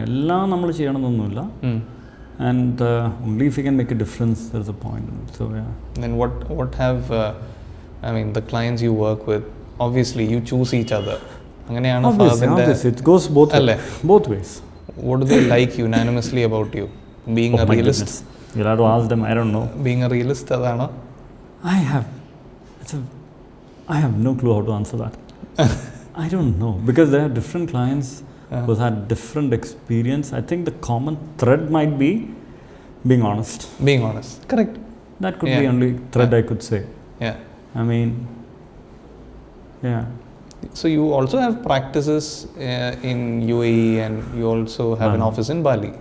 [SPEAKER 1] എല്ലാം നമ്മൾ ചെയ്യണമെന്നൊന്നുമില്ല. And only if you can make a difference, there's a point. So yeah.
[SPEAKER 2] Then what have I mean, the clients you work with, obviously you choose each other. അങ്ങനെയാണ്
[SPEAKER 1] obviously it goes both ways.
[SPEAKER 2] What do they like unanimously about you? Being a realist?
[SPEAKER 1] You'll have to ask them. I don't know.
[SPEAKER 2] Being a realist, അതാണോ?
[SPEAKER 1] I have no clue how to answer that. I don't know, because there are different clients who had different experience. I think the common thread might be being honest.
[SPEAKER 2] Being honest, correct.
[SPEAKER 1] That could be only thread I could say.
[SPEAKER 2] Yeah.
[SPEAKER 1] I mean, yeah.
[SPEAKER 2] So you also have practices in UAE, and you also have an office in Bali.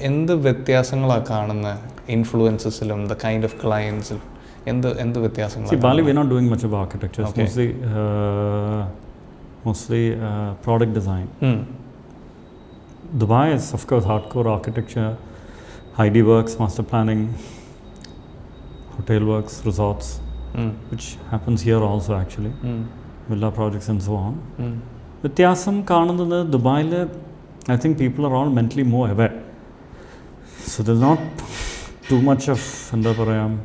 [SPEAKER 2] എന്ത് വ്യത്യാസങ്ങളാണ് കാണുന്ന ഇൻഫ്ലുവൻസസിലും the kind of clients, എന്ത് വ്യത്യാസങ്ങളാണ്?
[SPEAKER 1] See, Bali, we're not doing much of architecture. It's mostly product design. Dubai is, of course, hardcore architecture, ID works, master planning, hotel works, resorts, which happens here also actually, villa projects and so on. വ്യത്യാസം കാണുന്നത് ദുബായിൽ, I think people are all mentally more aware. So there's not too much of, എന്താ പറയുക,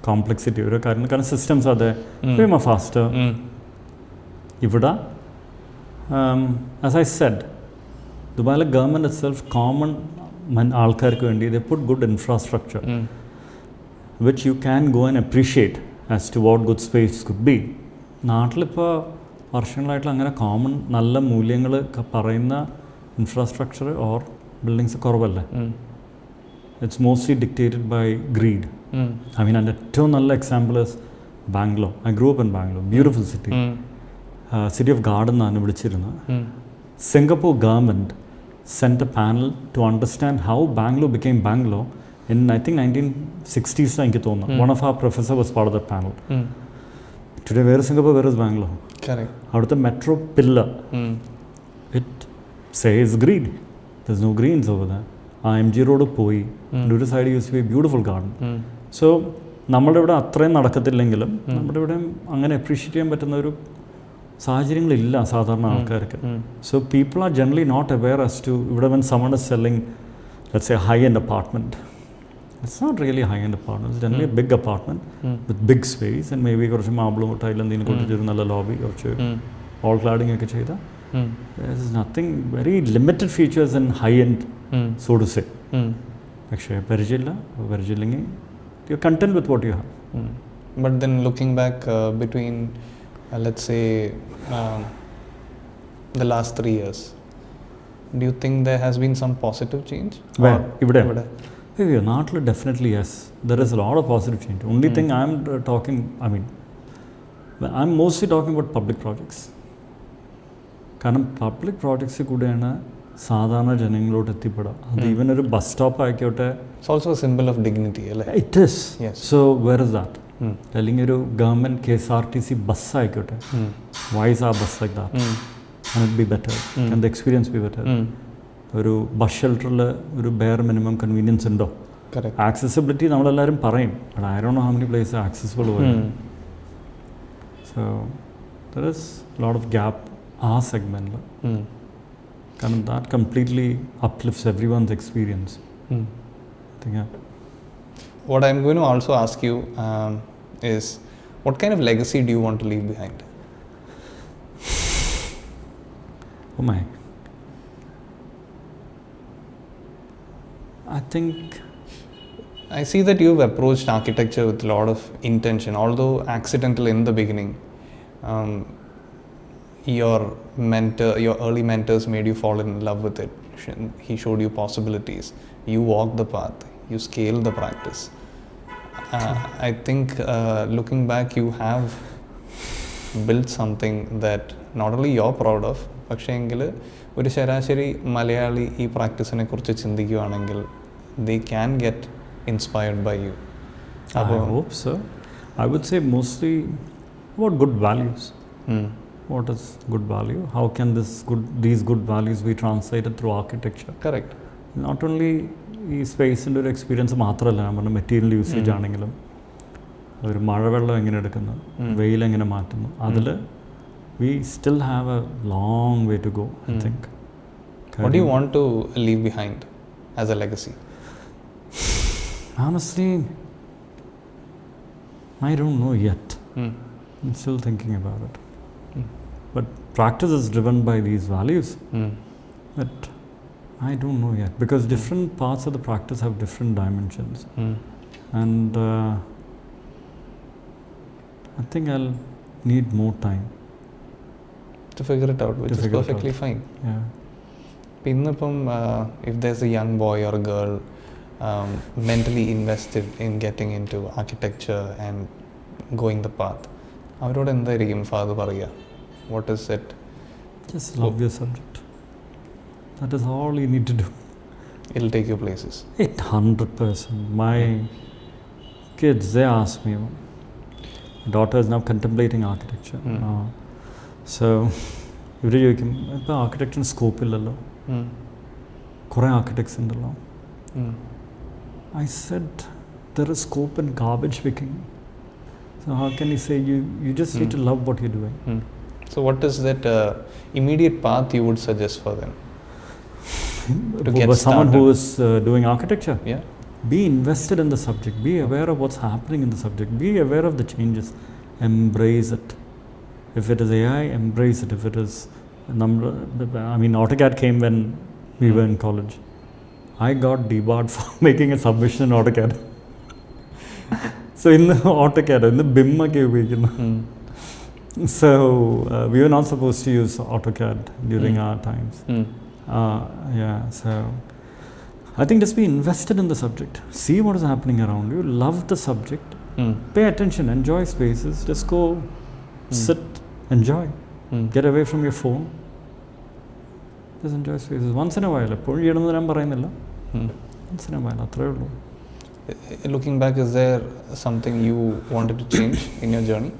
[SPEAKER 1] complexity. ഒരു കാരണം systems are there, way more faster. ഇവിടെ, as I said, ദുബായിലെ government itself common ആൾക്കാർക്ക് വേണ്ടി they put good infrastructure, which you can go and appreciate as to what good space could be. നാട്ടിലിപ്പോൾ വർഷങ്ങളായിട്ടുള്ള അങ്ങനെ common നല്ല മൂല്യങ്ങൾ പറയുന്ന ഇൻഫ്രാസ്ട്രക്ചർ ഓർ ബിൽഡിങ്സ് കുറവല്ലേ. It's mostly dictated by greed. I mean, അതിൻ്റെ ഏറ്റവും നല്ല example is Bangalore. I grew up in Bangalore, beautiful city. City of garden എന്നാണ് വിളിച്ചിരുന്നത്. Singapore government sent a panel to understand how Bangalore became Bangalore in, I think, 1960s. One of our professors was part of that panel. Today, where is Singapore, where is Bangalore?
[SPEAKER 2] Correct.
[SPEAKER 1] Out of the metro pillar, it says green. There's no greens over there. MG Road poi. To the side used to be a beautiful garden. So, നമ്മുടെ ഇവിടെ അത്രയും നടക്കത്തില്ലെങ്കിലും നമ്മുടെ ഇവിടെ അങ്ങനെ appreciate ചെയ്യാൻ പറ്റുന്ന ഒരു സാഹചര്യങ്ങളില്ല സാധാരണ ആൾക്കാർക്ക്. So people are generally not aware as to ഇവിടെ when someone is selling let's a high end apartment. It's not really high end apartment. It's generally a big apartment with big space and maybe കുറച്ച് മാർബിളും ടൈലും എന്തെങ്കിലും കൊടുത്തിട്ടൊരു നല്ല lobby, കുറച്ച് all cladding ഒക്കെ ചെയ്താൽ nothing very limited features in high end so to say. പക്ഷേ പരിചയമില്ലെങ്കിൽ you're content with what you have.
[SPEAKER 2] But then looking back between let's say the last 3 years, do you think there has been some positive change?
[SPEAKER 1] Where? Ivide. Naatlu definitely yes. There is a lot of positive change. Only thing I'm talking, I mean, I'm mostly talking about public projects. കാരണം public projects കൂടെയാണ് സാധാരണ ജനങ്ങളോട് എത്തിപ്പെടാം. അത് even ഒരു bus stop ആയിക്കോട്ടെ.
[SPEAKER 2] It's also a symbol of dignity, right?
[SPEAKER 1] It is. Yes. So where is that? അല്ലെങ്കിൽ ഒരു government KSRTC bus ആയിക്കോട്ടെ. Why is our bus like that? Can it be better? Can the experience be better? ഒരു bus ഷെൽട്ടറിൽ ഒരു bare minimum convenience ഉണ്ടോ? Accessibility നമ്മളെല്ലാവരും പറയും. But I don't know how many places are accessible over there. So there is a lot of gap ആ സെഗ്മെൻറ്റിൽ. കാരണം that completely uplifts everyone's experience. Yeah.
[SPEAKER 2] What I'm going to also ask you is, what kind of legacy do you want to leave behind?
[SPEAKER 1] Oh my. I think
[SPEAKER 2] I see that you've approached architecture with a lot of intention, although accidental in the beginning. Your early mentors made you fall in love with it. He showed you possibilities. You walked the path. You scaled the practice. I think looking back, you have built something that not only you're proud of, പക്ഷേ എങ്കിൽ ഒരു ശരാശരി മലയാളി ഈ പ്രാക്ടീസിനെ കുറിച്ച് ചിന്തിക്കുകയാണെങ്കിൽ they can get inspired by you.
[SPEAKER 1] I hope so. I would say mostly about good values. What is good value? How can these good values be translated through architecture?
[SPEAKER 2] Correct.
[SPEAKER 1] Not only ഈ സ്പേസിൻ്റെ ഒരു experience മാത്രമല്ല, നമ്മുടെ material usage ആണെങ്കിലും ഒരു മഴവെള്ളം എങ്ങനെ എടുക്കുന്നു, വെയിലെങ്ങനെ മാറ്റുന്നു, അതിൽ we still have a long way to go, I think.
[SPEAKER 2] What do you want to leave behind as a legacy?
[SPEAKER 1] Honestly, I don't know yet. I'm still thinking about it. But practice is driven by these values. But I don't know yet, because different parts of the practice have different dimensions. And I think I'll need more time
[SPEAKER 2] to figure it out, which is perfectly fine.
[SPEAKER 1] Yeah.
[SPEAKER 2] If there's a young boy or a girl mentally invested in getting into architecture and going the path, avarodu endaയിരിക്കും father പറയുക? What is it?
[SPEAKER 1] Just love your subject. That is all you need to do.
[SPEAKER 2] It'll take you places.
[SPEAKER 1] 100%. My kids, they ask me. My daughter is now contemplating architecture. So, ഇവർ ചോദിക്കും, ഇപ്പോൾ ആർക്കിടെക്ചറിന് scope ഇല്ലല്ലോ, കുറേ architects ഉണ്ടല്ലോ. I said, there is scope in garbage picking. So how can you say you just need to love what you're doing?
[SPEAKER 2] So what is that immediate path you would suggest for them to get started?
[SPEAKER 1] Someone who is doing architecture?
[SPEAKER 2] Yeah.
[SPEAKER 1] Be invested in the subject. Be aware of what's happening in the subject. Be aware of the changes. Embrace it. If it is AI, embrace it. If it is AutoCAD came when we were in college. I got debarred for making a submission in AutoCAD. So in the AutoCAD, in the BIM so we were not supposed to use AutoCAD during our times. So I think just be invested in the subject. See what is happening around you. Love the subject. Pay attention. Enjoy spaces. Just go sit, enjoy. Get away from your phone. just enjoy spaces once in a while. എപ്പോഴും ചെയ്യണമെന്ന് ഞാൻ പറയുന്നില്ല. Once in a while, അത്രേ ഉള്ളൂ.
[SPEAKER 2] Looking back, is there something you wanted to change in your journey?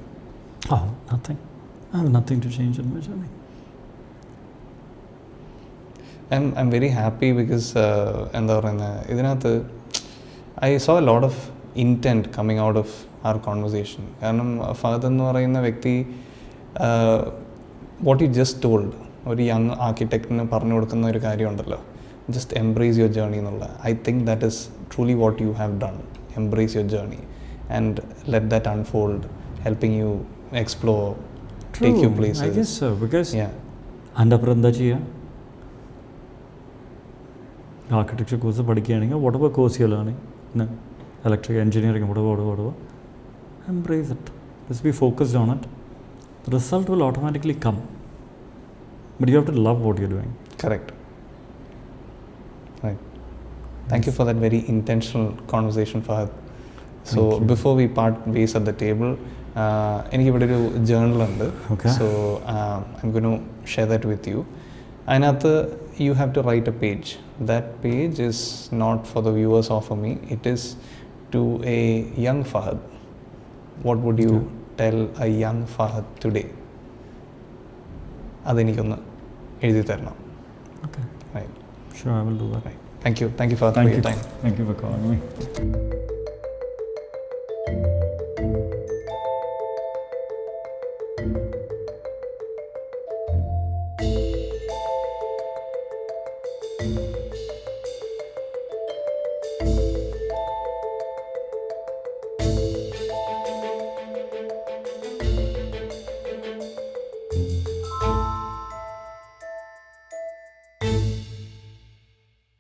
[SPEAKER 1] Oh, nothing. I have nothing to change in my journey.
[SPEAKER 2] I'm very happy because എന്താ പറയുന്നത്, ഇതിനകത്ത് I saw a lot of intent coming out of our conversation. കാരണം ഫഹദ് എന്ന് പറയുന്ന വ്യക്തി, what you just told, ഒരു young ആർക്കിടെക്റ്റിന് പറഞ്ഞു കൊടുക്കുന്ന ഒരു കാര്യമുണ്ടല്ലോ, just embrace your journey എന്നുള്ള. I think that is truly what you have done. Embrace your journey and let that unfold, helping you explore,
[SPEAKER 1] True,
[SPEAKER 2] take you places.
[SPEAKER 1] I guess so, because
[SPEAKER 2] yeah.
[SPEAKER 1] അപ്പുറം എന്താ ചെയ്യുക? Architecture course പഠിക്കുകയാണെങ്കിൽ whatever course you're learning, electrical engineering, whatever, embrace it. Just be focused on it. The result will automatically come. But you have to love what you're doing.
[SPEAKER 2] Correct. Right. Thank you for that very intentional conversation, Fahed. So before we part ways at the table, എനിക്കിവിടെ ഒരു journal ഉണ്ട്. So I'm going to share that with you. അതിനകത്ത് you have to write a page. That page is not for the viewers or for me. It is to a young Fahed. What would you tell a young Fahed today? അതെനിക്കൊന്ന് എഴുതി തരണം.
[SPEAKER 1] Okay.
[SPEAKER 2] Right.
[SPEAKER 1] Sure, I will do that.
[SPEAKER 2] Right. Thank you. Thank you, Fahed, for your time.
[SPEAKER 1] Thank you for calling me.